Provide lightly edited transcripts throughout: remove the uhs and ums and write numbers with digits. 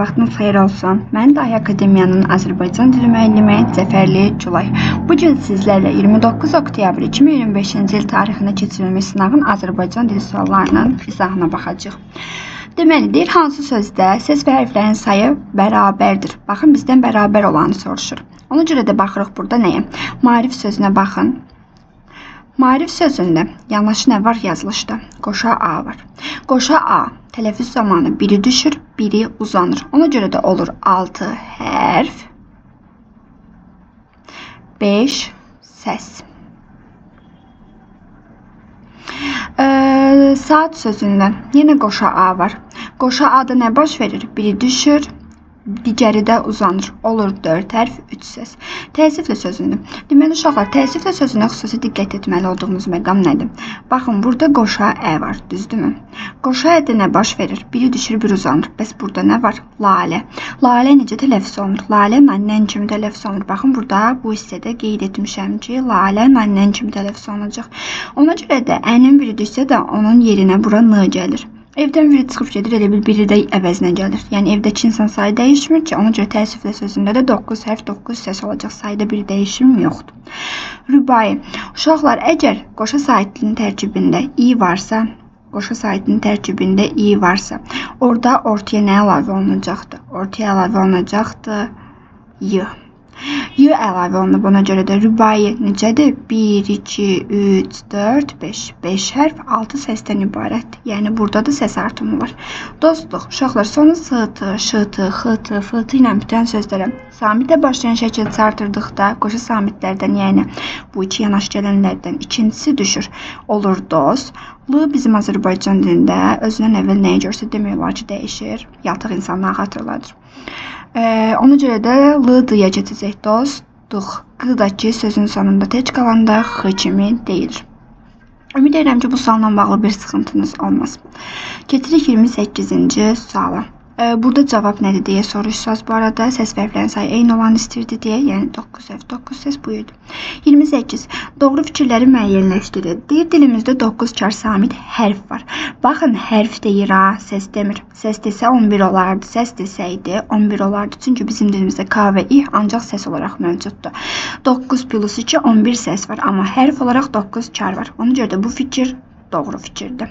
Vaxtınız xeyir olsun. Mən Dahi Akademiyanın Azərbaycan dili müəllimi Cəfərli Culay. Bugün sizlərlə 29 oktyabr 2025-ci il tarixində keçirilmiş sınavın Azərbaycan dili suallarının izahına baxacağıq. Deməli, deyir hansı sözdə səs və hərflərin sayı bərabərdir. Baxın, bizdən bərabər olanı soruşur. Ona görə də baxırıq burada nəyə? Maarif sözünə baxın. Maarif sözündə yanaşı nə var yazılışda? Qoşa A var. Qoşa A tələffüz zamanı biri düşür, biri uzanır. Ona görə də olur 6 hərf, 5 səs. Saat sözündə yenə qoşa A var. Qoşa A-da nə baş verir? Biri düşür, digəri də uzanır. Olur 4 hərf, 3 səs. Təəssüflə sözündə. Deməli, uşaqlar, təəssüflə sözünə xüsusi diqqət etməli olduğumuz məqam nədir? Baxın, burada qoşa Ə var, düzdürmü? Qoşa Ədə nə baş verir? Biri düşür, biri uzanır. Bəs burada nə var? Lalə. Lalə necə tələffüz olunur? Lalə nandən kimi tələffüz olunur. Baxın, burada bu hissədə qeyd etmişəm ki, lalə nandən kimi tələffüz olunacaq. Ona görə də ənin biri düşsə də onun yerinə bura N gəlir. Evdən biri çıxıb gedir, elə bil biri də əvəzinə gəlir. Yəni evdəki insan sayı dəyişmir ki, ona görə təəssüflə sözündə də 9 hərf, 9 səs olacaq. Sayda bir dəyişim yoxdur. Rübai. Uşaqlar, əgər qoşa saitinin tərkibində i varsa, orada ortaya nə əlavə olunacaqdır? Ortaya əlavə olunacaqdır y. Y əlavə olunub, ona görə də rübai necədir? 1, 2, 3, 4, 5. 5 hərf 6 səsdən ibarətdir. Yəni burada da səs artımı var. Dostluq, uşaqlar, sonu s-tı, ş-tı, x-tı, f-tı ilə bitən sözlərə samitlə başlayan şəkildə artırdıqda qoşa samitlərdən, yəni bu iki yanaş gələnlərdən ikincisi düşür. Olur dost. L bizim Azərbaycan dilində özündən əvvəl nəyə görsə demək olar ki, dəyişir. Yatıq insanları xatırladır. Ona görə də l-dıya keçəcək dostluq. Qıdakı sözün sonunda tək qalanda x kimi deyilir. Ümid edirəm ki, bu sualla bağlı bir sıxıntınız olmaz. Keçirik 28-ci suala. Burada cavab nədir deyə soruşsaz, bu arada səs və hərflərin sayı eyni olan istirdi deyə, yəni 9 hərf, 9 səs buyurdu. 28. Doğru fikirləri müəyyənləşdirir. Deyir, dilimizdə 9 kar samit hərf var. Baxın, hərf deyir ha, səs demir. Səs desə 11 olardı, səs desəydi 11 olardı. Çünki bizim dilimizdə K və İ ancaq səs olaraq mövcuddur. 9 plus 2, 11 səs var, amma hərf olaraq 9 kar var. Ona görə də bu fikir doğru fikirdir.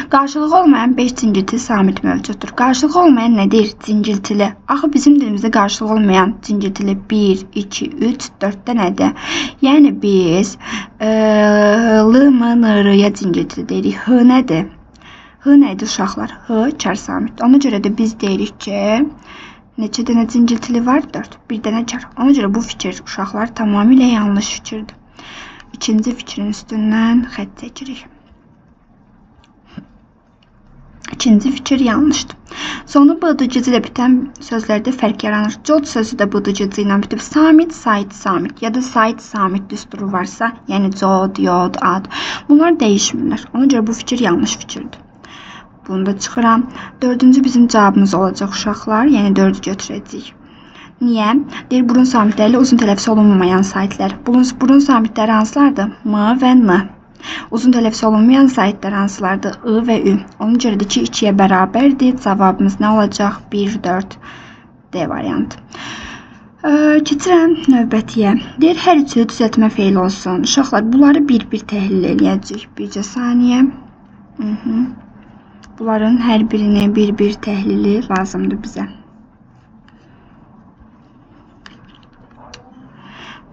Qarşılığı olmayan 5 cingiltili samit mövcuddur. Qarşılığı olmayan nədir? Cingiltili. Axı bizim dilimizdə qarşılığı olmayan cingiltili 1, 2, 3, 4-də nədir? Yəni biz l, m, n, r-ya cingiltili deyirik. H nədir? H nədir uşaqlar? H kar samit. Ona görə də biz deyirik ki, neçə dənə cingiltili var? 4. Bir dənə kar. Ona görə bu fikir uşaqlar tamamilə yanlış fikirdir. İkinci fikrin üstündən xətt çəkirik. İkinci fikir yanlışdır. Sonu bıdıcıcı ilə bitən sözlərdə fərq yaranır. Cod sözü də bıdıcıcı ilə bitib. Samit, sait, samit ya da sait, samit düsturu varsa, yəni cod, yod, ad, bunlar dəyişmirlər. Ona görə bu fikir yanlış fikirdir. Bunu da çıxıram. Dördüncü bizim cavabımız olacaq uşaqlar, yəni 4-ü götürəcəyik. Niyə? Deyir, burun samitləri ilə uzun tələffüz olunmayan saitlər. Burun samitləri hansılardır? M və N. Uzun tələffüz olunmayan saitlər hansılardır? I və Ü. Onun görə də ki, 2-yə bərabərdir. Cavabımız nə olacaq? 1, 4, D variantı. Keçirəm növbətiyə. Deyir, hər üçü düzəltmə feili olsun. Uşaqlar, bunları bir-bir təhlil eləyəcək. Bircə saniyə. Bunların hər birini bir-bir təhlili lazımdır bizə.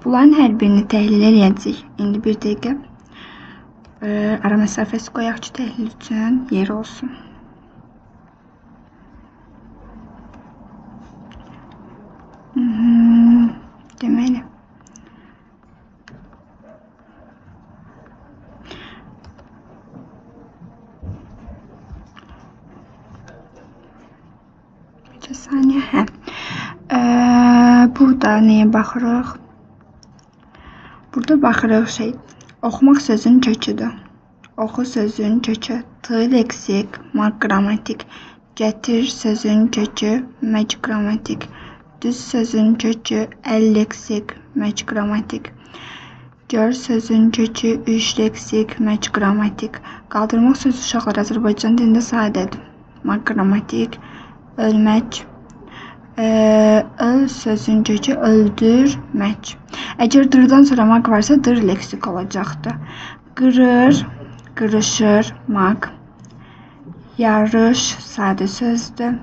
Bunların hər birini təhlil eləyəcək. İndi bir dəqiqə. Ara məsafəsi qoyaq ki, təhlil üçün yer olsun. Deməli. Bir saniyə. Burada nəyə baxırıq? Burada baxırıq oxumaq sözün köküdür. Oxu sözün kökü. T leksik, maq qrammatik. Gətir sözün kökü, məc qrammatik. Düz sözün kökü, əl leksik, məc qrammatik. Gör sözün kökü, üç leksik, məc qrammatik. Qaldırmaq sözü uşaqlar Azərbaycan dilində sadədir. Maq qrammatik, ölmək, Öl sözün kökü öldürmək. Əgər dırdan sonra maq varsa dır leksik olacaqdı. Qırır, qırışır, maq. Yarış sadə sözdür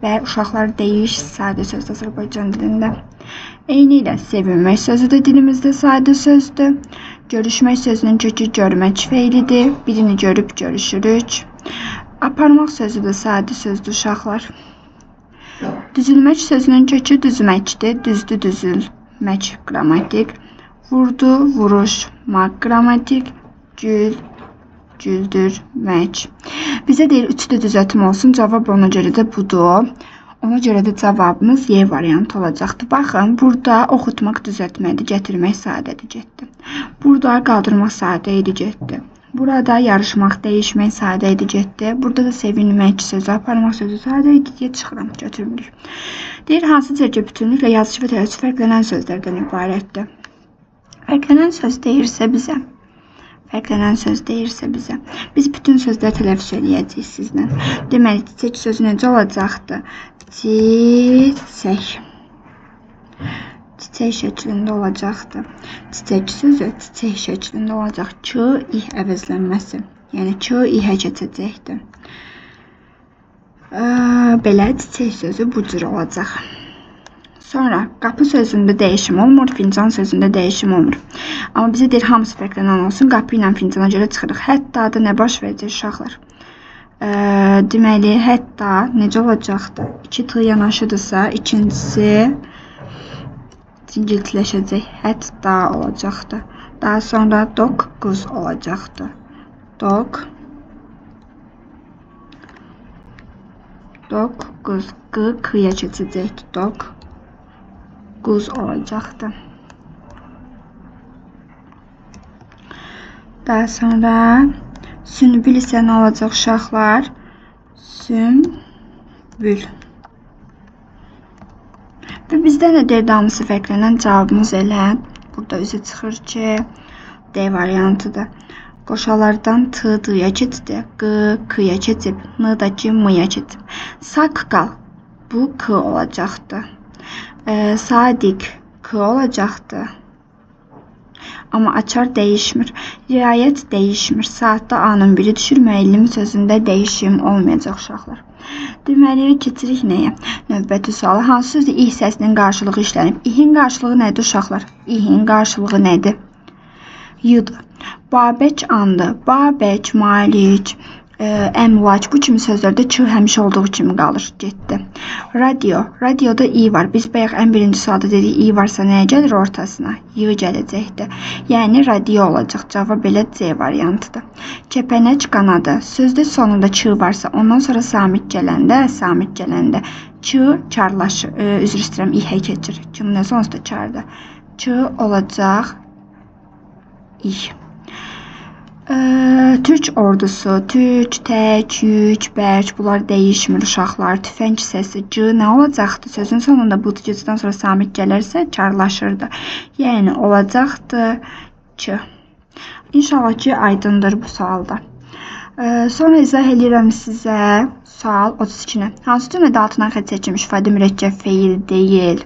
və uşaqlar deyiş sadə sözdür Azərbaycan dilində. Eyni ilə sevinmək sözü də dilimizdə sadə sözdür. Görüşmək sözünün kökü görmək feilidir. Birini görüb görüşürük. Aparmaq sözü də sadə sözdür uşaqlar. Düzülmək sözünün kökü düzməkdir. Düzdü, düzülmək qrammatik. Vurdu, vuruşmaq qrammatik. Gül, güldürmək. Bizə deyir 3-də düzəltmə olsun. Cavab ona görə də budur. Ona görə də cavabımız Y variantı olacaqdır. Baxın, burada oxutmaq düzəltmədir, gətirmək sadədir, getdi. Burada qaldırmaq sadə idi, getdi. Burada yarışmaq, dəyişmək sadə idi, getdi. Burada da sevinmək sözü, aparmaq sözü sadə idi, get çıxıram, götürmürük. Deyir, hansı cərgə bütünlüklə yazıcı və təyyüz fərqlənən sözlərdən ibarətdir? Fərqlənən söz deyirsə bizə. Biz bütün sözləri tələffüz eləyəcəyik sizlə. Deməli, çiçək sözü necə olacaqdır? Çiçək. Çiçək şəklində olacaqdır. Çiçək sözü çiçək şəklində olacaq. Ç-ih əvəzlənməsi. Yəni, ç-ihə keçəcəkdir. Belə çiçək sözü bu cür olacaq. Sonra, qapı sözündə dəyişim olmur, fincan sözündə dəyişim olmur. Amma bizə deyir, hamısı fərqlənən olsun, qapı ilə fincana görə çıxırıq. Hətta da nə baş verəcək uşaqlar? Deməli, hətta necə olacaqdır? 2 tığ yanaşıdırsa, ikincisi cingiltiləşəcək. Hətta olacaqdır. Daha sonra doqquz olacaqdır. Doqquz. Q, Q'ya keçəcəkdir. Doqquz olacaqdır. Daha sonra sünbül isə nə olacaq uşaqlar? Sünbül. Və bizdə nə deyir, hamısı fərqlənən cavabımız elə. Burada üzə çıxır ki, D variantıdır. Qoşalardan T, D-ya keçdi. Q, K-ya keçib. N da ki, M-ya keçib. Saqqal. Bu K olacaqdır. Sadiq K olacaqdır. Amma açar dəyişmir. Riayət dəyişmir. Saatda A-nın biri düşür. Müəllim sözündə dəyişim olmayacaq uşaqlar. Deməli, keçirik nəyə? Növbəti sualı. Hansı sözdə ih səsinin qarşılığı işlənib? İhin qarşılığı nədir uşaqlar? İhin qarşılığı nədir? Y-dır. Babək andı. Babək, malik, əmlac bu kimi sözlərdə Ç həmişə olduğu kimi qalır. Getdi. Radio. Radioda i var. Biz bayaq ən birinci sualda dedik i varsa nəyə gəlir ortasına? Y gələcəkdir. Yəni radio olacaq. Cavab belə C variantıdır. Kəpənək qanadı. Sözdə sonunda Ç varsa ondan sonra samit gələndə Ç çarlaşır. Üzr istəyirəm, ihə keçir. Cümlə sonunda çardır. Ç olacaq ih. Türk ordusu, türk, tək, yük, bərk, bunlar dəyişmir uşaqlar. Tüfəng səsi, c nə olacaqdı? Sözün sonunda bu tücücüdən sonra samit gələrsə çarlaşırdı. Yəni olacaqdı ç. İnşallah ki aydındır bu sualda. Sonra izah edirəm sizə sual 32-nə. Hansı cümlədə altından xətt çəkilmiş ifadə mürəkkəb feil deyil?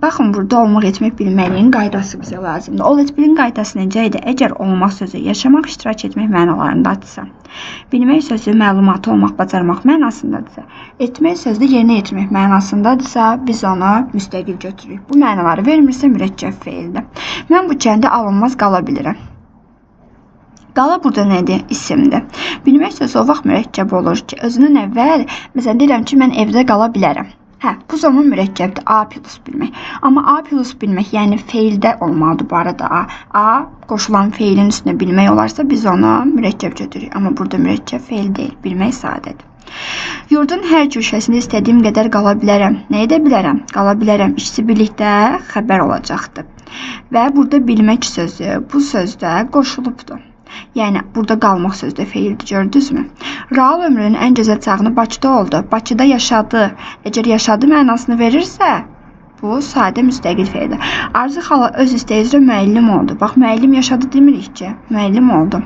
Baxın, burada olmaq etmək bilməliyin qaydası bizə lazımdır. Ol etməyin qaydası necə idi? Əgər olmaq sözü yaşamaq, iştirak etmək mənalarındadırsa, bilmək sözü məlumatı olmaq, bacarmaq mənasındadırsa, etmək sözü yerinə yetirmək mənasındadırsa, biz onu müstəqil götürürük. Bu mənaları vermirsə mürəkkəb feildir. Mən bu kəndə alınmaz qala bilirəm. Qala burada nədir? İsimdir. Bilmək sözü o vaxt mürəkkəb olur ki, özünün əvvəl, məsələn, deyirəm ki, mən evdə qala bilərəm. Bu zaman mürəkkəbdir. A plus bilmək. Amma A plus bilmək, yəni feildə olmalıdır bu arada A. A qoşulan feilin üstünə bilmək olarsa biz onu mürəkkəb götürürük. Amma burada mürəkkəb feil deyil. Bilmək sadədir. Yurdun hər köşəsində istədiyim qədər qala bilərəm. Nə edə bilərəm? Qala bilərəm. İkisi birlikdə xəbər olacaqdır. Və burada bilmək sözü bu sözdə qoşulubdur. Yəni, burada qalmaq sözdə feildir, gördünüzmü? Raul ömrünün ən gözəl çağını Bakıda oldu. Bakıda yaşadı. Əgər yaşadı mənasını verirsə, bu sadə müstəqil feildir. Arzu xala öz istəyi üzrə müəllim oldu. Bax, müəllim yaşadı demirik ki, müəllim oldu.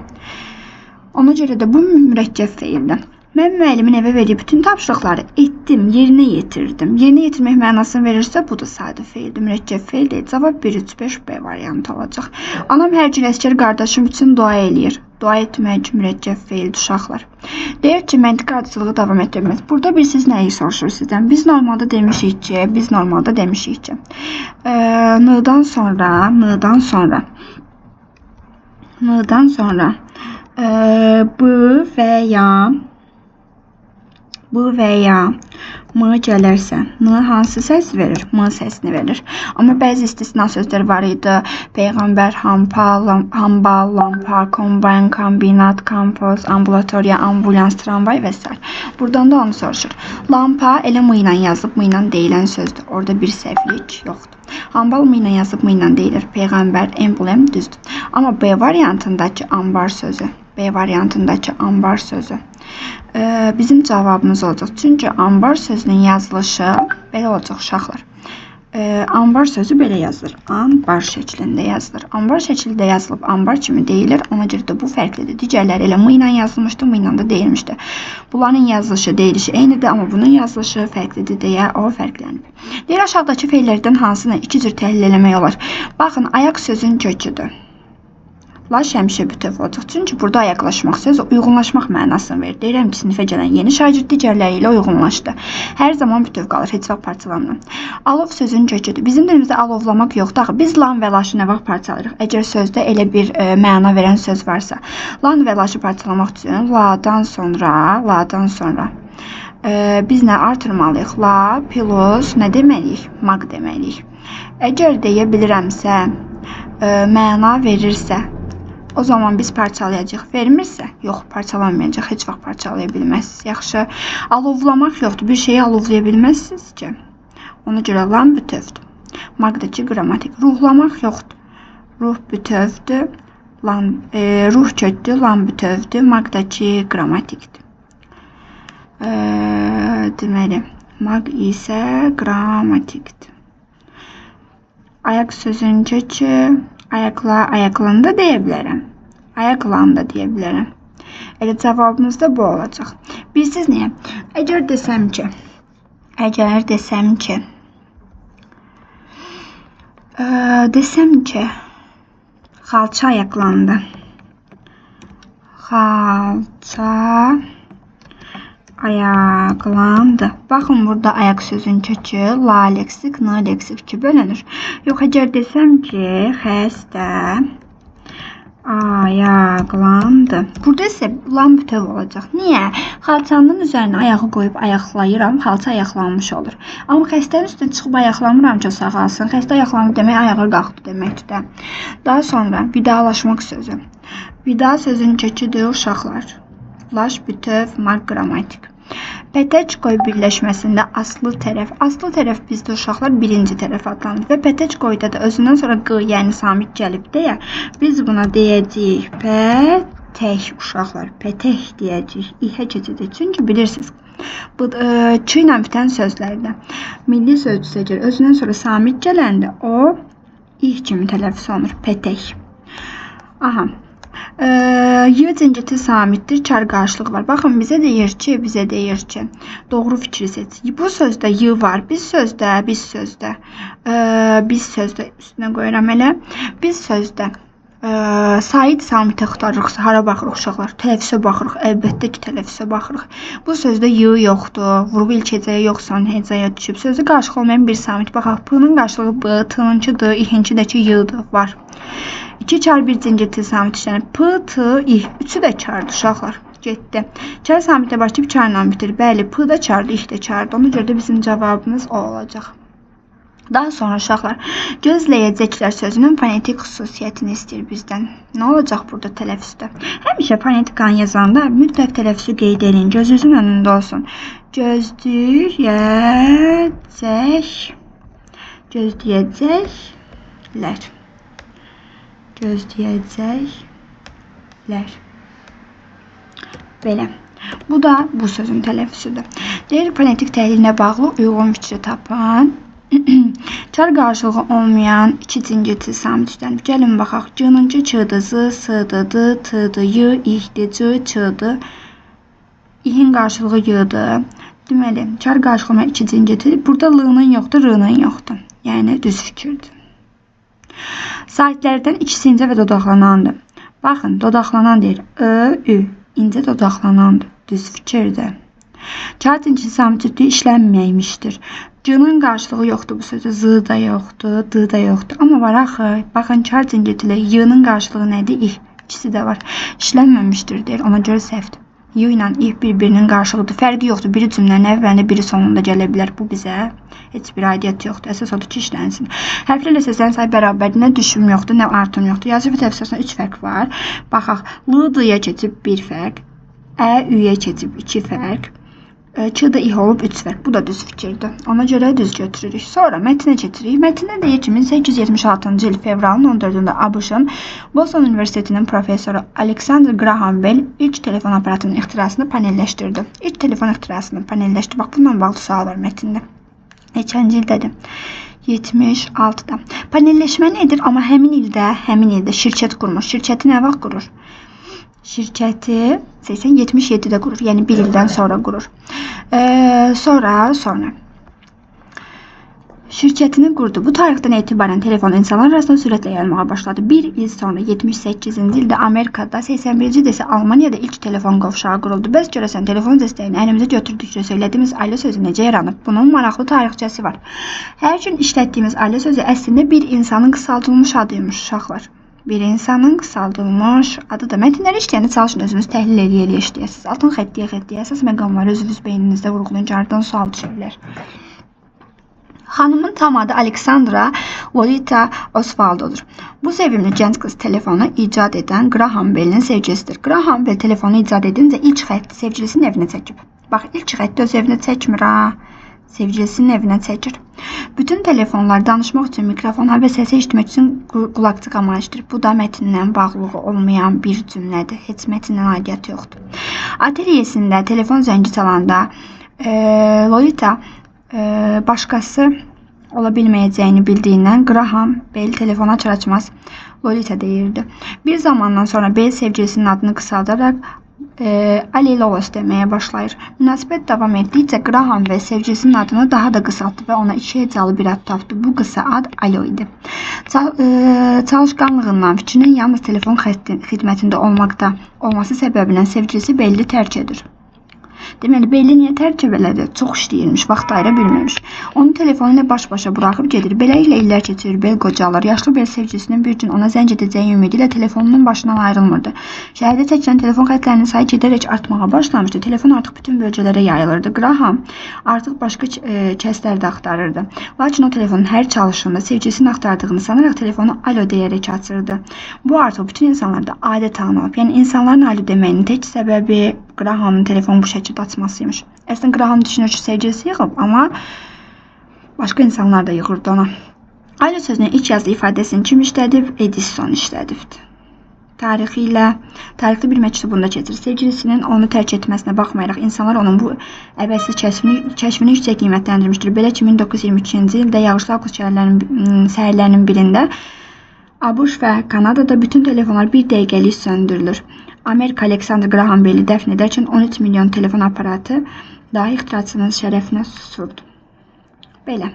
Ona görə də bu mürəkkəb feildir. Mən müəllimin evə verdiyi bütün tapşırıqları etdim, yerinə yetirdim. Yerinə yetirmək mənasını verirsə, bu da sadə feildir, mürəkkəb feil deyil. Cavab 1, 3, 5, B variantı olacaq. Anam hər gün əsgər qardaşım üçün dua eləyir. Dua etmək mürəkkəb feildir uşaqlar. Deyir ki, məntiqi ardıcılığı davam etdirməz. Burada bir siz nəyi soruşur sizdən? Biz normalda demişik ki, n-dan sonra bu və ya m gəlirsə, n hansı səs verir? M səsini verir. Amma bəzi istisna sözlər var idi. Peyğəmbər, hambal, lampa, kombayn, kombinat, kompoz, ambulatoriya, ambulans, tramvay və s. Buradan da onu soruşur. Lampa elə m ilə yazıb, m ilə deyilən sözdür. Orada bir səhvlik yoxdur. Hambal m ilə yazıb, m ilə deyilir. Peyğəmbər, emblem düzdür. Amma B variantındakı ambar sözü bizim cavabımız olacaq. Çünki ambar sözünün yazılışı belə olacaq uşaqlar. Ambar sözü belə yazılır. Ambar şəklində yazılır. Ambar şəklində yazılıb ambar kimi deyilir. Ona görə də bu fərqlidir. Digərləri elə m ilə yazılmışdı, m ilə də deyilmişdi. Bunların yazılışı, deyilişi eynidir, amma bunun yazılışı fərqlidir deyə o fərqlənib. Deyir, aşağıdakı feillərdən hansını iki cür təhlil eləmək olar? Baxın, ayaq sözün köküdür. Laş həmişə bütöv olacaq. Çünki burada ayaqlaşmaq sözü uyğunlaşmaq mənasını verir. Deyirəm ki, sinifə gələn yeni şagird digərləri ilə uyğunlaşdı. Hər zaman bütöv qalır, heç vaxt parçalanmır. Alov sözün köküdür. Bizim dilimizdə alovlamaq yoxdur. Axı biz lan və laşı nə vaxt parçalayırıq? Əgər sözdə elə bir məna verən söz varsa, lan və laşı parçalamaq üçün ladan sonra biz nə artırmalıyıq? La, plus, nə deməliyik? Maq deməliyik. Əgər deyə bilirəmsə, məna verirsə, o zaman biz parçalayacaq. Vermirsə, yox, parçalanmayacaq. Heç vaxt parçalaya bilməzsiniz. Yaxşı, alovlamaq yoxdur. Bir şeyi alovlaya bilməzsiniz ki. Ona görə lan bütövdür. Maqdakı qrammatik. Ruhlamaq yoxdur. Ruh bütövdür. Ruh kökdür. Lan bütövdür. Maqdakı qrammatikdir. Deməli, maq isə qrammatikdir. Ayaq sözün kökü. Ayaqlan da deyə bilərəm. Ayaqlan da deyə bilərəm. Elə cavabımız da bu olacaq. Bilsiz niyə? Əgər desəm ki, xalça ayaqlandı. Xalça ayaqlandı. Baxın, burada ayaq sözün kökü la leksik, n leksik ki bölünür. Yox, əgər desəm ki, xəstə ayaqlandı. Burada isə lan bütöv olacaq. Niyə? Xalçanın üzərinə ayağı qoyub ayaqlayıram, xalça ayaqlanmış olur. Amma xəstənin üstünə çıxıb ayaqlamıram ki, sağalsın. Xəstə ayaqlandı demək, ayağı qalxdı deməkdir də. Daha sonra vidalaşmaq sözü. Vida sözün köküdür uşaqlar. Laş, bütöv, maq, qrammatik. Pətəçkoy birləşməsində aslı tərəf bizdə uşaqlar birinci tərəf adlanır və pətəçkoyda da özündən sonra q, yəni samit gəlib deyə biz buna deyəcəyik pətək uşaqlar, pətək deyəcəyik, ihə keçəcək. Çünki bilirsiniz, bu ç ilə bitən sözlərdə milli sözcüsü əgər özündən sonra samit gələndə o ih kimi tələffüz olunur, pətək. Aha. Y cəngəti samitdir, çar qarşılıq var. Baxın, bizə deyir ki, doğru fikri seç. Bu sözdə y var, biz sözdə üstünə qoyuram elə. Biz sözdə Said samitə axtarırıqsa, hara baxırıq uşaqlar? Tələffüsə baxırıq, əlbəttə ki, tələffüsə baxırıq. Bu sözdə y yoxdur, vurğu ilk hecəyə yox, son hecəyə düşüb. Sözdə qarşılıq olmayan bir samit. Baxaq, p-nın qarşılığı b, t-nınki d, i-hinki də ki y-dır, var. 2 çar bir cəngəti samit işlənib. P, t, i. Üçü də çardır uşaqlar. Getdi. Çar samitə başlayıb çarla bitir. Bəli, p da çardı, i də çardı. Ona görə də bizim cavabımız o olacaq. Daha sonra uşaqlar, gözləyəcəklər sözünün fonetik xüsusiyyətini istəyir bizdən. Nə olacaq burada tələffüzdə? Həmişə fonetikanı yazanda mütləq tələffüzü qeyd edin. Gözünüzün önündə olsun. Gözləyəcəklər. Belə. Bu da bu sözün tələffüzüdür. Deyir, fonetik təhlilinə bağlı uyğun fikri tapın. Çar qarşılığı olmayan iki cəngəti samit işlənib. Gəlin baxaq. C-nınki ç-dı, z, s-dı, d, t-dı, y, i-di, c, ç-dı, İhin qarşılığı y-dır. Deməli, çar qarşılığına 2 cingeti. Burada l-nın yoxdur, r-nın yoxdur. Yəni düz fikirdir. Saitlərdən ikisi incə və dodaqlanandır. Baxın, dodaqlanan deyir. Ö, ü. İncə dodaqlanandır. Düz fikirdir. Çar cinsinin samicütlüyü işlənməymişdir. C-nın qarşılığı yoxdur bu sözdə. Z da yoxdur, d da yoxdur. Amma var axı. Baxın, çar cinsli y-nın qarşılığı nədir? İ. İkisi də var. İşlənməmişdir deyir. Ona görə səhvdir. Y ilə i bir-birinin qarşılığıdır. Fərqi yoxdur. Biri cümlənin əvvəlində, biri sonunda gələ bilər. Bu bizə heç bir aidiyyət yoxdur. Əsas odur ki, işlənsin. Hərflərlə səslərin sayı bərabərdir. Nə düşüm yoxdur, nə artım yoxdur. Yazı və təfsirasında 3 fərq var. Baxaq, l-dıya keçib 1 fərq, ə-üyə keçib 2 fərq, ç-da ih olub 3 fərq. Bu da düz fikirdir. Ona görə düz götürürük. Sonra mətnə keçirik. Mətndə deyir ki, 1876-cı il fevralın 14-də ABŞ-ın Boston Universitetinin professoru Alexander Graham Bell ilk telefon aparatının ixtirasını panelləşdirdi. İlk telefon ixtirasını panelləşdirdi. Bax, bununla bağlı sual var mətndə. Neçənci ildədir? 76-da. Panelləşmə nedir? Amma həmin ildə şirkət qurmuş. Şirkəti nə vaxt qurur? Şirkəti 77-də qurur. Yəni 1 ildən sonra qurur. Sonra şirkətini qurdu. Bu tarixdən etibarən telefon insanlar arasında sürətlə yayılmağa başladı. 1 il sonra 78-ci ildə Amerikada, 81-ci ildə isə Almaniyada ilk telefon qovşağı quruldu. Bəs görəsən telefon dəstəyini əlimizə götürdükcə söylədiyimiz ailə sözü necə yaranıb? Bunun maraqlı tarixçəsi var. Hər gün işlətdiyimiz ailə sözü əslində bir insanın qısaldılmış adıymış uşaqlar. Bir insanın qısaldılmış adı da. Mətnləri işləyəndə çalışın özünüz təhlil eləyə işləyəsiniz. Altın xəttiyə əsas məqamları özünüz beyninizdə vurğulayın, ardından sual düşərlər. Xanımın tam adı Alexandra Lolita Osvaldo'dur. Bu sevimli gənc qız telefonu icad edən Graham Bell'in sevgilisidir. Graham Bell telefonu icad edincə ilk xətti sevgilisinin evinə çəkib. Bax, ilk xətti öz evinə çəkmir ha. Sevgilisinin evinə çəkir. Bütün telefonlar danışmaq üçün mikrofona və səsi eşitmək üçün qulaqçıq amaçlıdır. Bu da mətndən bağlılığı olmayan bir cümlədir. Heç mətndən aidiyyəti yoxdur. Ateliyesində telefon zəngi çalanda Lolita başqası ola bilməyəcəyini bildiyindən Graham Bell telefonu açar-açmaz Lolita deyirdi. Bir zamandan sonra Bell sevgilisinin adını qısaldaraq Ali Lolos deməyə başlayır. Münasibət davam etdikcə Graham və sevgilisinin adını daha da qısaltdı və ona 2 hecalı bir ad tapdı. Bu qısa ad Alo idi. Çalışqanlığından fikrinin yalnız telefon xidmətində olması səbəbindən sevgilisi Belli tərk edir. Deməli, Belli niyə tərk elədi? Çox işləyirmiş, vaxt ayıra bilməmiş. Onu telefonu ilə baş-başa buraxıb gedir. Beləliklə illər keçirir, Bell qocalır. Yaşlı Bell sevgilisinin bir gün ona zəng edəcəyi ümidi ilə telefonunun başından ayrılmırdı. Şəhərdə çəkilən telefon xətlərinin sayı gedərək artmağa başlamışdı. Telefon artıq bütün bölgələrə yayılırdı. Graham artıq başqa kəslər də axtarırdı. Lakin o telefonun hər çalışında sevgilisini axtardığını sanaraq telefonu alo deyərək açırdı. Bu artıq bütün insanlarda adət halına olub. Yəni insanların alo deməyinin tək səbəbi Graham'ın telefonu bu şəkildə açmasıymış. Əslində Graham düşünür ki, sevgilisi yığıb, amma başqa insanlar da yığırdı ona. Alo sözünün ilk yazılı ifadəsini kim işlədib? Edison işlədibdir. Tarixli bir məktubunda keçir. Sevgilisinin onu tərk etməsinə baxmayaraq insanlar onun bu əvəzsiz kəşfini yüksək qiymətləndirmişdir. Belə ki, 1923-cü ildə yağışlı avqust səhərlərinin birində ABŞ və Kanadada bütün telefonlar bir dəqiqəlik söndürülür. Amerika Alexander Graham Bell'i dəfn edərkən 13 milyon telefon aparatı dahi ixtiraçının şərəfinə susurdu. Belə.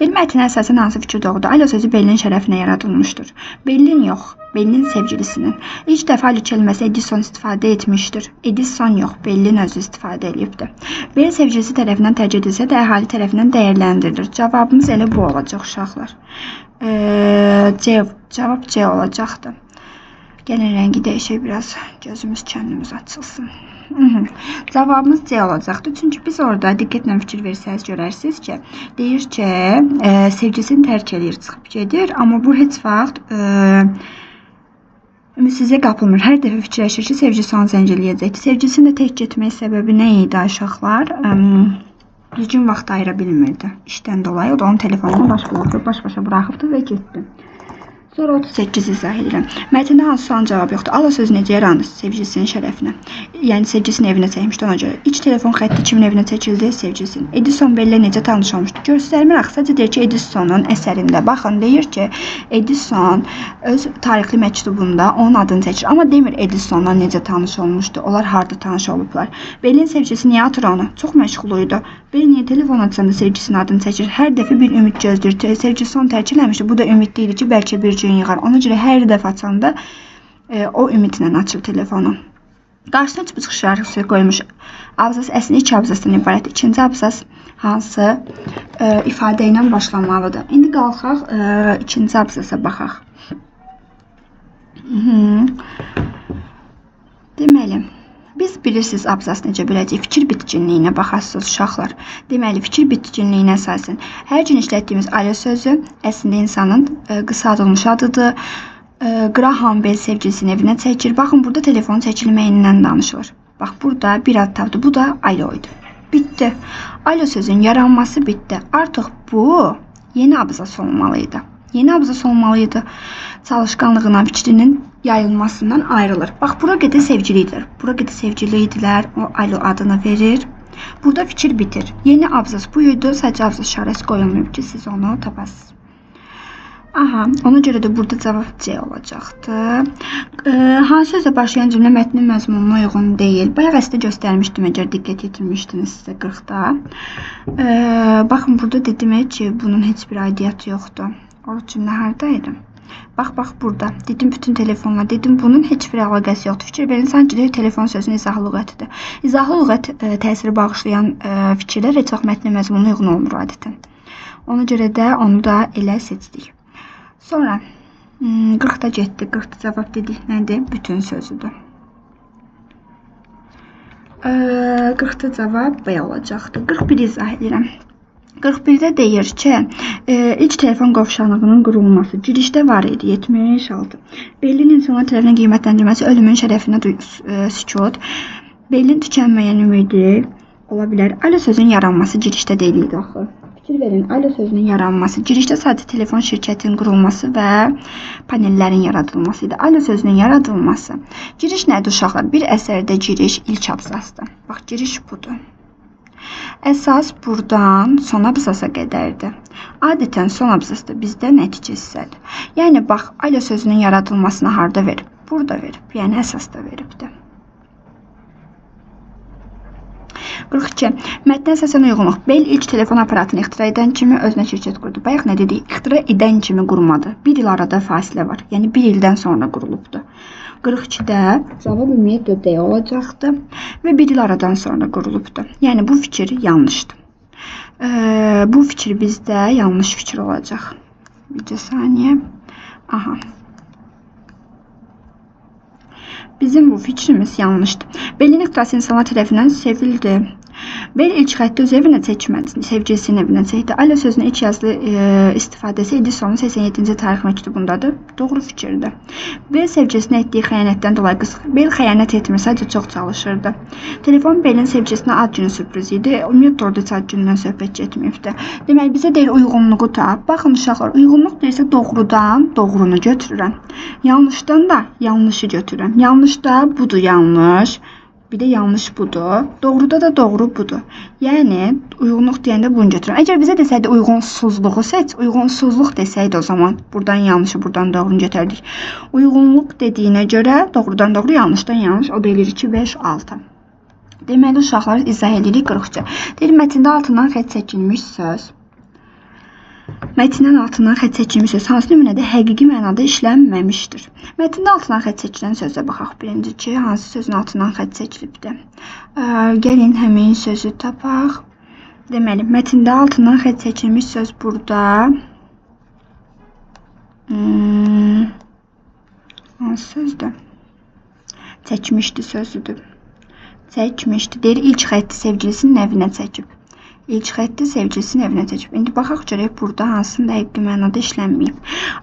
Mətnə əsasən hansı fikir doğrudur? Alo sözü Bell'in şərəfinə yaradılmışdır. Bell'in yox, Bell'in sevgilisinin. İlk dəfə alo kəlməsi Edison istifadə etmişdir. Edison yox, Bell'in özü istifadə edibdir. Bell sevgilisi tərəfindən tərk edilsə də əhali tərəfindən dəyərləndirilir. Cavabımız elə bu olacaq uşaqlar. Cavab C olacaqdır. Gəlin rəngi dəyişək biraz, gözümüz kəndimiz açılsın. Cavabımız C olacaqdır. Çünki biz orada diqqətlə fikir versəniz görərsiniz ki, deyir ki, sevgilisini tərk edir, çıxıb gedir, amma bu heç vaxt ümidsizliyə qapılmır. Hər dəfə fikirləşir ki, sevgilisi onu zəng eləyəcəkdir. Sevgilisini də tək getmək səbəbi nə idi uşaqlar? Düzgün vaxt ayıra bilmirdi işdən dolayı. O da onun telefonunu baş-başa buraxıbdı və getdi. Sonra 38 izah edirəm. Mətndə hansı sualın cavabı yoxdur. Alo sözü necə yarandı? Sevgilisinin şərəfinə. Yəni sevgilisinin evinə çəkmişdi ona görə. İlk telefon xətti kimin evinə çəkildi? Sevgilisinin. Edison Bell-lə necə tanış olmuşdu? Göstərmir axı. Deyir ki, Edisonun əsərində. Baxın, deyir ki, Edison öz tarixli məktubunda onun adını çəkir. Amma demir Edisonla necə tanış olmuşdu. Onlar harda tanış olublar. Bellin sevgilisi niyə atır onu? Çox məşğul idi. Bell niyə telefon açanda sevgilisinin adını çəkir? Hər dəfə bir ümid gözləyir. Sevgilisi onu tərk eləmişdi. Bu da ümidli idi ki, bəlkə bir gün yığar. Ona görə hər dəfə açanda o ümidlə açır telefonu. Qarşısına çıxış şərhisi qoymuş. Abzas əslində iki abzasdan ibarət. İkinci abzas hansı ifadə ilə başlamalıdır. İndi qalxaq ikinci abzasa baxaq. Deməli, biz bilirsiniz abzas necə böləcək. Fikir bitkinliyinə baxasınız uşaqlar. Deməli, fikir bitkinliyinə əsasən hər gün işlətdiyimiz alo sözü əslində insanın qısaldılmış adıdır. Graham Bell sevgilisinin evinə çəkir. Baxın, burada telefon çəkilməyindən danışılır. Bax, burada bir ad tapdı. Bu da alo idi. Bitdi. Alo sözün yaranması bitdi. Artıq bu yeni abzas olmalıydı. Yeni abzas olmalıydı. Çalışqanlığına fikrinin yayılmasından ayrılır. Bax, bura qədər sevgilidir. Bura qədər sevgiliydiler. O alo adını verir. Burada fikir bitir. Yeni abzas buydu. Sadəcə abzas işarəsi qoyulmayıb ki, siz onu tapasınız. Aha, ona görə də burada cavab C olacaqdı. Hansı sözlə başlayan cümlə mətnin məzmununa uyğun deyil. Bayaq əslində göstərmişdim, əgər diqqət yetirmişdinizsə 40-da. Baxın, burada dedim ki, bunun heç bir aidiyyatı yoxdur. O cümlə haradaydı? Bax, burada. Dedim bütün telefonla. Dedim bunun heç bir əlaqəsi yoxdur. Fikir verin, sanki deyir telefon sözünün izahlı lüğətidir. İzahlı lüğət təsiri bağışlayan fikirlər heç vaxt mətnin məzmununa uyğun olmur adətən. Ona görə də onu da elə seçdik. Sonra 40'da getdi. 40'da cavab dedik nədir? Bütün sözüdür. 40'da cavab B olacaqdı. 41 izah edirəm. 41'də deyir ki, ilk telefon qovşanlığının qurulması girişdə var idi. 76. Bellin insanlar tərəfindən qiymətləndirilməsi ölümün şərəfinə sükut. Bellin tükənməyən ümidi ola bilər. Alo sözün yaranması girişdə deyildi axı. Fikir verin, alo sözünün yaranması girişdə sadəcə telefon şirkətinin qurulması və panellərin yaradılması idi. Alo sözünün yaradılması. Giriş nədir uşaqlar? Bir əsərdə giriş ilk abzasdır. Bax, giriş budur. Əsas buradan son abzasa qədərdir. Adətən son abzasda bizdə nəticə hissədir. Yəni, bax, alo sözünün yaradılmasını harda verib? Burada verib, yəni əsasda veribdir. 42. Mətnə əsasən uyğunluq. Bell ilk telefon aparatını ixtira edən kimi özünə şirkət qurdu. Bayaq nə dedik? İxtira edən kimi qurmadı. Bir il arada fasilə var. Yəni, bir ildən sonra qurulubdur. 42'də cavab ümumiyyətlə D olacaqdı və bir il aradan sonra qurulubdur. Yəni, bu fikir yanlışdır. Bu fikir bizdə yanlış fikir olacaq. Bir saniyə. Aha. Bizim bu fikrimiz yanlışdır. Bellin ixtirası insanlar tərəfindən sevildi. Bell ilk xətti öz evinə çəkmədi, sevgilisinin evinə çəkdi. Alo sözünün ilk yazılı istifadəsi Edisonun 87-ci tarix məktubundadır. Doğru fikirdir. Bell sevgilisine etdiyi xəyanətdən dolayı Bell xəyanət etmir, sadəcə çox çalışırdı. Telefon Bellin sevgilisinə ad günü sürpriz idi. Ümumiyyətlə orada heç ad günündən söhbət getməyibdi. Deməli, bizə deyir uyğunluğu tap. Baxın uşaqlar, uyğunluq deyirsə doğrudan doğrunu götürürəm. Yanlışdan da yanlışı götürürəm. Yanlışda budur yanlış. Bir də yanlış budur. Doğruda da doğru budur. Yəni, uyğunluq deyəndə bunu götürürəm. Əgər bizə desəydi uyğunsuzluğu seç, uyğunsuzluq desəydi o zaman buradan yanlışı, buradan doğrunu götərdik. Uyğunluq dediyinə görə doğrudan doğru, yanlışdan yanlış. O da eləyir 2, 5, 6. Deməli, uşaqlar izah edirik 42. Deyir, mətndə altından xətt çəkilmiş söz. Mətndən altından xətt çəkilmiş söz hansı nümunədə həqiqi mənada işlənməmişdir? Mətndə altından xətt çəkilən sözə baxaq. Birinci ki, hansı sözün altından xətt çəkilibdir? Gəlin həmin sözü tapaq. Deməli, mətndə altından xətt çəkilmiş söz burada. Hansı sözdür? Çəkmişdi sözüdür. Çəkmişdi. Deyir, ilk xətti sevgilisinin evinə çəkib. İlk xətti sevgilisinin evinə çəkib. İndi baxaq görək burada hansında həqiqi mənada işlənməyib.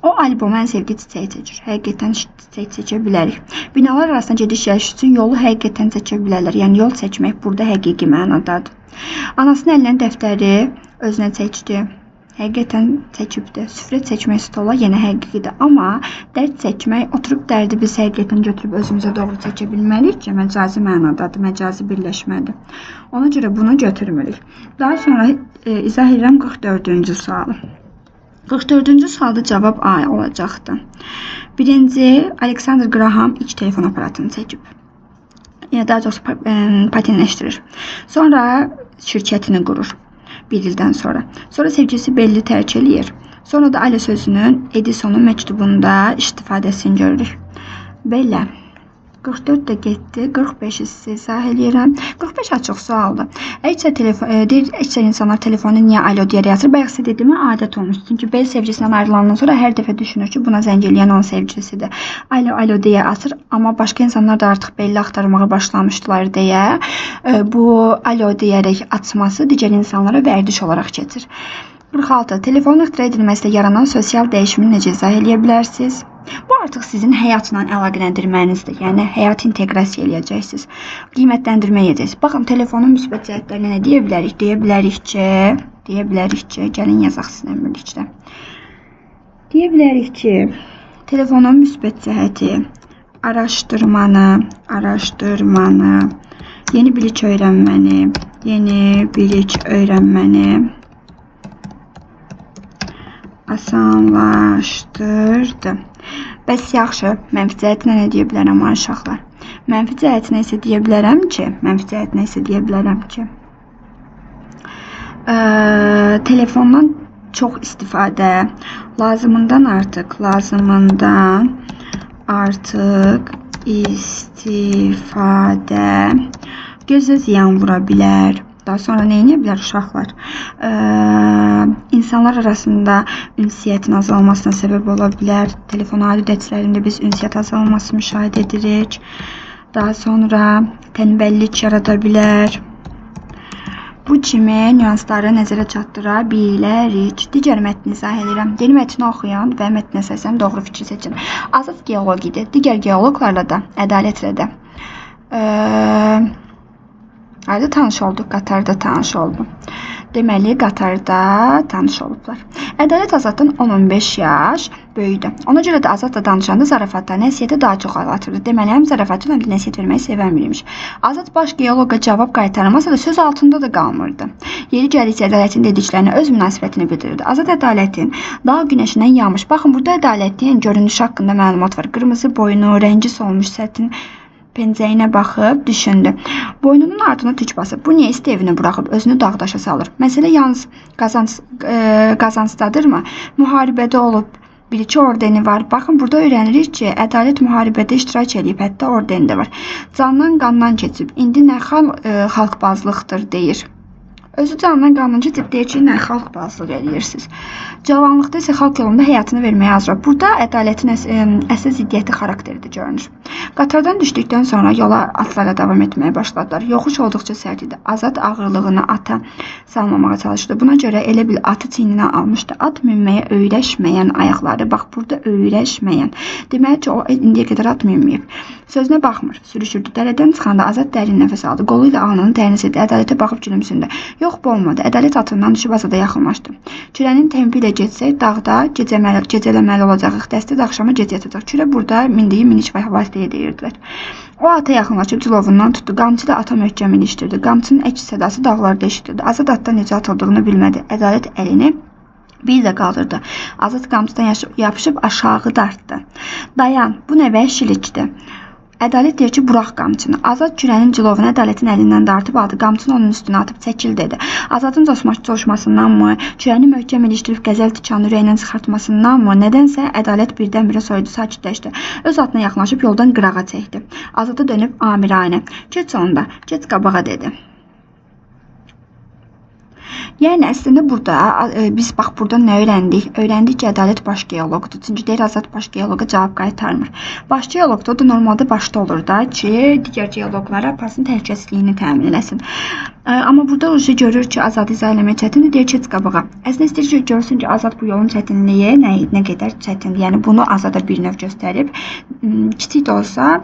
O alboma ən sevdiyi çiçəyi çəkir. Həqiqətən çiçək çəkə bilərik. Binalar arasında gediş-gəliş üçün yolu həqiqətən çəkə bilərlər. Yəni yol çəkmək burada həqiqi mənadadır. Anasının əlindən dəftəri özünə çəkdi. Həqiqətən çəkibdir. Süfrə çəkmək stola yenə həqiqidir. Amma dərd çəkmək, oturub dərdi biz həqiqətən götürüb özümüzə doğru çəkə bilməliyik ki, məcazi mənadadır, məcazi birləşmədir. Ona görə bunu götürmürük. Daha sonra izah edirəm 44-cü sualı. 44-cü sualda cavab A olacaqdı. Birinci, Alexander Graham ilk telefon aparatını çəkib. Yəni daha doğrusu patenləşdirir. Sonra şirkətini qurur. Bir ildən sonra. Sonra sevgilisi Belli tərk eləyir. Sonra da ailə sözünün Edisonun məktubunda istifadəsini görürük. Belə. 44 də getdi. 45-i sizə izah eləyirəm. 45 açıq sualdır. Əksər insanlar telefonu niyə alo deyə yazır? Bayaq sizə dediyimə adət olmuş. Çünki Bel sevgilisindən ayrılandan sonra hər dəfə düşünür ki, buna zəng eləyən onun sevgilisidir. Alo deyə asır. Amma başqa insanlar da artıq Belli axtarmağa başlamışdılar deyə bu alo deyərək açması digər insanlara vərdiş olaraq keçir. 46. Telefonun ixtira edilməsilə yaranan sosial dəyişimi necə izah edə bilərsiniz? Bu artıq sizin həyatla əlaqələndirmənizdir. Yəni həyat inteqrasiya eləyəcəksiniz. Qiymətləndirmə edəcəksiniz. Baxın, telefonun müsbət cəhətlərinə nə deyə bilərik? Deyə bilərik ki, gəlin yazaq sizlə birlikdə. Deyə bilərik ki, telefonun müsbət cəhəti araşdırmanı, yeni bilik öyrənməni asanlaşdırdı. Bəs yaxşı, mənfi cəhətinə nə deyə bilərəm uşaqlar? Mənfi cəhətinə isə deyə bilərəm ki, telefondan çox istifadə, lazımından artıq istifadə gözə ziyan vura bilər. Daha sonra nə edə bilər uşaqlar? İnsanlar arasında ünsiyyətin azalmasına səbəb ola bilər. Telefon adətlərində biz ünsiyyət azalması müşahidə edirik. Daha sonra tənbəllik yarada bilər. Bu kimi nüansları nəzərə çatdıra bilərik. Digər mətni izah edirəm. Yeni mətni oxuyun və mətnə əsasən doğru fikri seçin. Azad geologidir. Digər geoloqlarla da, ədalətlə də. Harada tanış olduq? Qatarda tanış olduq. Deməli, Qatarda tanış olublar. Ədalət Azaddan 10-15 yaş böyüdü. Ona görə də Azadla danışanda zarafatlar nəsiyyətə daha çox ağlatırdı. Deməli, həm zarafatı həm də nəsiyyət verməyi sevəmirmiş. Azad baş geoloqa cavab qaytarmasa da söz altında da qalmırdı. Yeri gəldikcə ədalətin dediklərinə öz münasibətini bildirirdi. Azad ədalətin dağ günəşindən yağmış. Baxın, burada ədalətin görünüşü haqqında məlumat var. Qırmızı boynu, rəngi solmuş sətin pəncəyinə baxıb düşündü. Boynunun ardına tük basıb. Bu niyə istə evini buraxıb özünü dağdaşa salır? Məsələ yalnız qazancdadırmı? Müharibədə olub. Bir-iki ordeni var. Baxın, burada öyrənirik ki, ədalət müharibədə iştirak edib, hətta ordeni də var. Candan qandan keçib. İndi nə xalqbazlıqdır deyir. Özü candan qandan keçib deyir ki, nə xalqbazlıq edirsiniz. Cavanlıqda isə xalq yolunda həyatını verməyə hazır. Burada ədalətin əsas ziddiyyəti xarakterdə görünür. Qatardan düşdükdən sonra yola atlarla davam etməyə başladılar. Yoxuş olduqca sərt idi. Azad ağırlığını ata salmamağa çalışdı. Buna görə elə bil atı çiyninə almışdı. At minməyə öyrəşməyən ayaqları. Bax, burada öyrəşməyən. Deməli ki, o indiyə qədər at minməyib. Sözünə baxmır, sürüşürdü. Dərədən çıxanda Azad dərin nəfəs aldı. Qolu ilə alnını dərin sildi. Ədalətə baxıb gülümsündü. Yox, bu olmadı. Ədalət atından düşüb Azada yaxınlaşdı. Kürənin tempi ilə getsək, dağda gecələməli olacağıq. Dəstə də axşama gec yatacaq. Kürə burada mindiyi minik vasitəyə deyirdilər. O ata yaxınlaşıb cilovundan tutdu. Qamçı da ata möhkəm ilişdirdi. Qamçının əks sədası dağlarda eşidildi. Azad atdan necə atıldığını bilmədi. Ədalət əlini bir də qaldırdı. Azad qamçıdan yapışıb aşağı dartdı. Dayan, bu nə vəhşilikdir? Ədalət deyir ki, burax qamçını. Azad kürənin cilovunu Ədalətin əlindən dartıb aldı. Qamçını onun üstünə atıb çəkil dedi. Azadın coşmasındanmı, kürəni möhkəm ilişdirib qəzəl tikanı ürəyindən çıxartmasındanmı, nədənsə Ədalət birdən-birə soyudu, sakitləşdi. Öz atına yaxınlaşıb yoldan qırağa çəkdi. Azada dönüb amiranə. Keç onda, keç qabağa dedi. Yəni əslində burada biz bax burada nə öyrəndik? Öyrəndik ki, Ədalət baş geoloqdur. Çünki deyir Azad baş geoloqa cavab qaytarmır. Baş geoloqda o da normalda başda olur da ki, digər geoloqlara pasın təhlükəsizliyini təmin eləsin. Amma burada o görür ki, Azadı izah eləmək çətindir, deyir keç qabağa. Əslində istəyir ki, görsün ki, Azad bu yolun çətinliyi nə qədər çətindir. Yəni bunu Azada bir növ göstərib, kiçik də olsa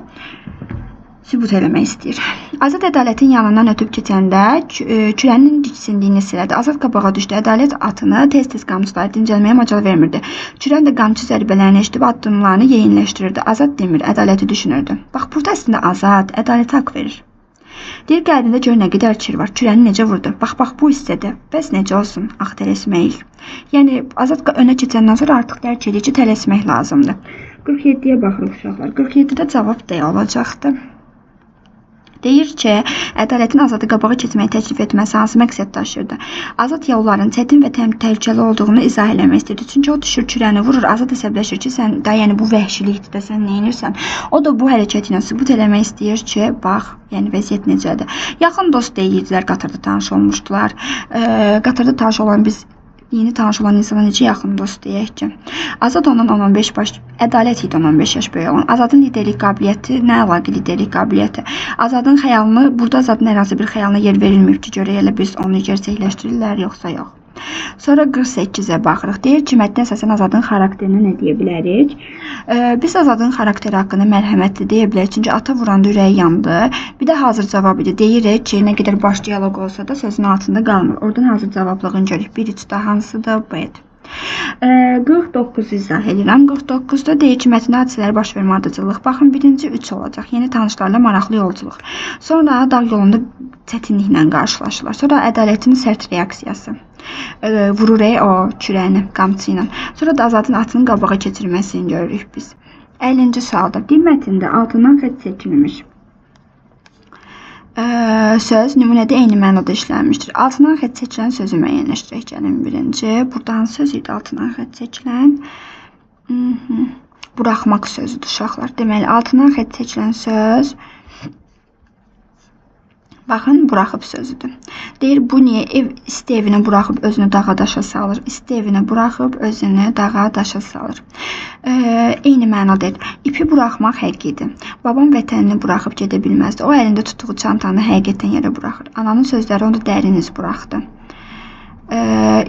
sübut eləmək istəyir. Azad ədalətin yanından ötüb keçəndə kürənin diksindiyini hiss elədi. Azad qabağa düşdü. Ədalət atını tez-tez qamçılayıb dincəlməyə macal vermirdi. Kürən də qamçı zərbələrini eşidib addımlarını yeyinləşdirirdi. Azad demir, ədaləti düşünürdü. Bax, burada əslində Azad ədalətə haqq verir. Deyir, qəlbində gör nə qədər kir var. Kürəni necə vurdu? Bax, bu hissədə. Bəs necə olsun? Tələsməyik. Yəni, Azad önə keçəndən sonra artıq dərk edir ki, tələsmək lazımdır. 47-yə baxırıq uşaqlar. 47-də cavab D olacaqdı. Deyir ki, ədalətin Azadı qabağa keçməyi təklif etməsi hansı məqsəd daşıyırdı? Azad yolların çətin və təhlükəli olduğunu izah eləmək istəyirdi. Çünki o düşür, kürəni vurur, Azad əsəbləşir ki, sən da, yəni bu vəhşilikdir də, sən nə edirsən? O da bu hərəkət ilə sübut eləmək istəyir ki, bax, yəni vəziyyət necədir? Yaxın dost deyirdilər, qatarda tanış olmuşdular. Qatarda tanış olan biz yeni tanış olan insana necə yaxın dost deyək ki? Azad ondan 15 yaş, ədalət idi 15 yaş böyük olan. Azadın liderlik qabiliyyəti, nə əlaqə liderlik qabiliyyəti? Azadın xəyalını, burada Azadın hər hansı bir xəyalına yer verilmir ki, görək elə biz onu gerçəkləşdirirlər, yoxsa yox. Sonra 48-ə baxırıq. Deyir ki, mətnə əsasən Azadın xarakterinə nə deyə bilərik? Biz Azadın xarakteri haqqında mərhəmətli deyə bilərik. Çünki ata vuranda ürəyi yandı. Bir də hazır cavab idi. Deyirik ki, nə qədər baş diyaloq olsa da sözün altında qalmır. Oradan hazır cavablığını görürük. Bir üçdə hansıdır? Bu edir. 49 izah edirəm. 49-da deyir ki, mətndə hadisələr baş vermə ardıcıllıq. Baxın, birinci 3 olacaq. Yeni tanışlarla maraqlı yolculuq. Sonra dağ yolunda çətinliklə qarşılaşırlar. Sonra ədalətin sərt reaksiyası. Vurur o kürəni qamçı ilə. Sonra da Azadın atının qabağa keçirməsini görürük biz. 50-ci sualda dil mətnində altından xətt çəkilmiş söz nümunədə eyni mənada işlənmişdir. Altından xətt çəkilən sözü müəyyənləşdirək. Gəlin birinci. Burada hansı söz idi altından xətt çəkilən? Buraxmaq sözüdür uşaqlar. Deməli, altından xətt çəkilən söz baxın, buraxıb sözüdür. Deyir, bu niyə isti evini buraxıb özünü dağa daşa salır? İsti evini buraxıb özünü dağa daşa salır. Eyni mənadadır. İpi buraxmaq həqiqidir. Babam vətənini buraxıb gedə bilməzdi. O əlində tutduğu çantanı həqiqətən yerə buraxır. Ananın sözləri onda dərin iz buraxdı.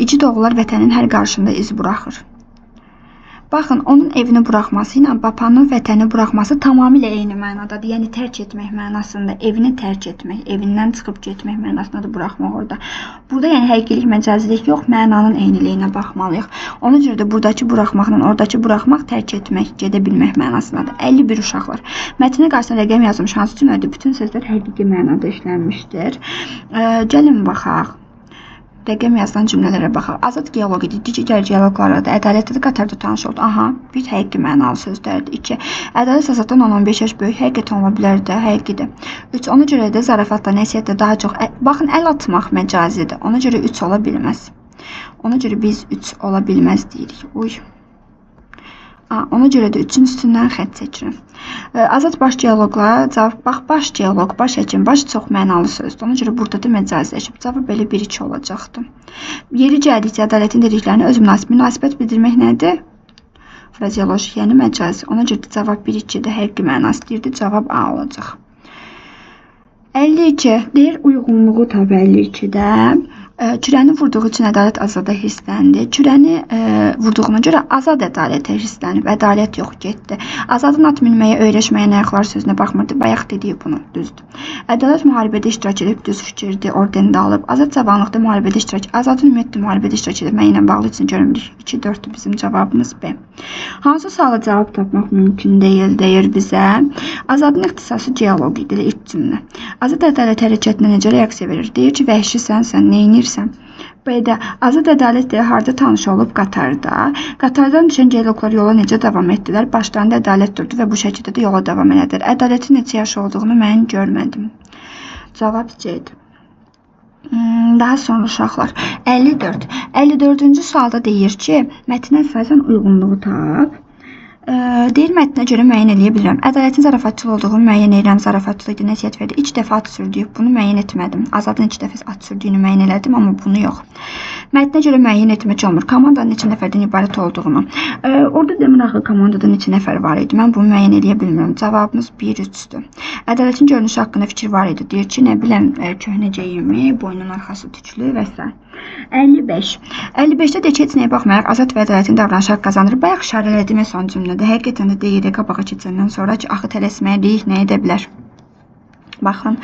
İgid oğullar vətənin hər qarşında iz buraxır. Baxın, onun evini buraxması ilə babanın vətəni buraxması tamamilə eyni mənadadır. Yəni, tərk etmək mənasında, evini tərk etmək, evindən çıxıb getmək mənasındadır buraxmaq orada. Burada yəni həqiqilik, məcazilik yox, mənanın eyniliyinə baxmalıyıq. Ona görə də buradakı buraxmaqla oradakı buraxmaq tərk etmək, gedə bilmək mənasındadır. 51 uşaqlar. Mətnin qarşısına rəqəm yazılmış hansı cümlədə bütün sözlər həqiqi mənada işlənmişdir. Gəlin baxaq. Rəqəm yazılan cümlələrə baxaq. Azad geoloq idi. Digər geoloqlarla da ədalətli qatarda tanış oldu. Aha, bir həqiqi mənalı sözlərdir. 2. Ədalət Azaddan 10-15 yaş böyük, həqiqət ola bilər də, həqiqidir. 3. Ona görə də zarafatla, nəsihətlə daha çox, baxın, əl atmaq məcazidir. Ona görə 3 ola bilməz. Ona görə biz 3 ola bilməz deyirik. Uy. Ona görə də 3-ün üstündən xətt çəkirim. Azad baş diyaloqla cavab, bax, baş diyaloq, baş həkim, baş çox mənalı sözdür. Ona görə burada da məcaziləşib. Cavab belə 1-2 olacaqdı. Yeri gəldikcə ədalətin dediklərini öz münasibət bildirmək nədir? Frazeoloji, yəni məcazi. Ona görə də cavab 1-2-də həqiqi mənası deyirdi. Cavab A olacaq. 52 deyir, uyğunluğu tab 52-də. Kürəni vurduğu üçün ədalət Azada hissləndi. Kürəni vurduğuna görə Azad ədalətə hisslənib. Ədalət yox, getdi. Azadın at minməyə, öyrəşməyə, ayaqlar sözünə baxmırdı. Bayaq dediyi bunu, düzdür. Ədalət müharibədə iştirak edib, düz fikirdi, ordenini alıb. Azad cavanlıqda müharibədə iştirak edib. Azadın ümumiyyətlə müharibədə iştirak edib. Mən ilə bağlı üçün görmürük. 2-4-dür bizim cavabımız B. Hansı suala cavab tapmaq mümkün deyil, deyir bizə. Azadın ixtisası geoloq idi, ilk cümlə. Azad ədalət hərəkətinə necə reaksiya verir? Deyir ki, vəhşisən, sən nə edirsən? B-də Azad ədalət ilə harda tanış olub? Qatarda. Qatardan düşən geoloqlar yola necə davam etdilər? Başlarında ədalət durdu və bu şəkildə də yola davam elədilər. Ədalətin neçə yaş olduğunu mən görmədim. Cavab C-dir. Daha sonra uşaqlar 54. 54-cü sualda deyir ki, mətnə əsasən uyğunluğu tap. Deyir, mətnə görə müəyyən eləyə bilirəm. Ədalətin zarafatçıl olduğunu müəyyən edirəm. Zarafatçıl idi, nəsiyyət verdi. 2 dəfə at sürdüyüb, bunu müəyyən etmədim. Azadın 2 dəfə at sürdüyünü müəyyən elədim, amma bunu yox. Mətnə görə müəyyən etmək olmur. Komandanın neçə nəfərdən ibarət olduğunu. Orada demir axı komandada neçə nəfər var idi. Mən bunu müəyyən eləyə bilmirəm. Cavabımız 1-3-dür. Ədalətin görünüşü haqqında fikir var idi. Deyir ki, nə biləm, köhnə geyimi, boynun arxası tüklü və s. 55. 55-də də heç nəyə baxmayaraq Azad və ədalətin davranışı haqq qazanır. Bayaq işarə elədiyim son cümlədə həqiqətən də deyirik qabağa keçəndən sonra ki, axı tələsməyik, nə edə bilər? Baxın,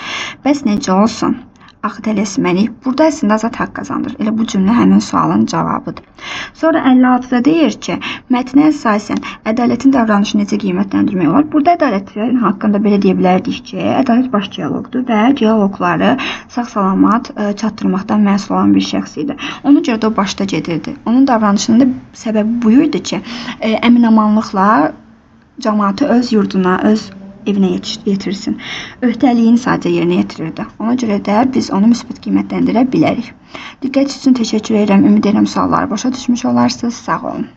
bəs necə olsun? Axı tələsməlik. Burada əslində azad haqq qazandır. Elə bu cümlə həmin sualın cavabıdır. Sonra 56-da deyir ki, mətnə əsasən ədalətin davranışını necə qiymətləndirmək olar? Burada ədalətin haqqında belə deyə bilərdik ki, ədalət baş dialoqdur və dialoqları sağ-salamat çatdırmaqdan məsul olan bir şəxs idi. Ona görə də o başda gedirdi. Onun davranışının da səbəbi bu idi ki, əminamanlıqla cəmaatı öz yurduna, öz evinə yetirsin. Öhdəliyini sadəcə yerinə yetirirdi. Ona görə də biz onu müsbət qiymətləndirə bilərik. Diqqət üçün təşəkkür edirəm. Ümid edirəm sualları başa düşmüş olarsınız. Sağ olun.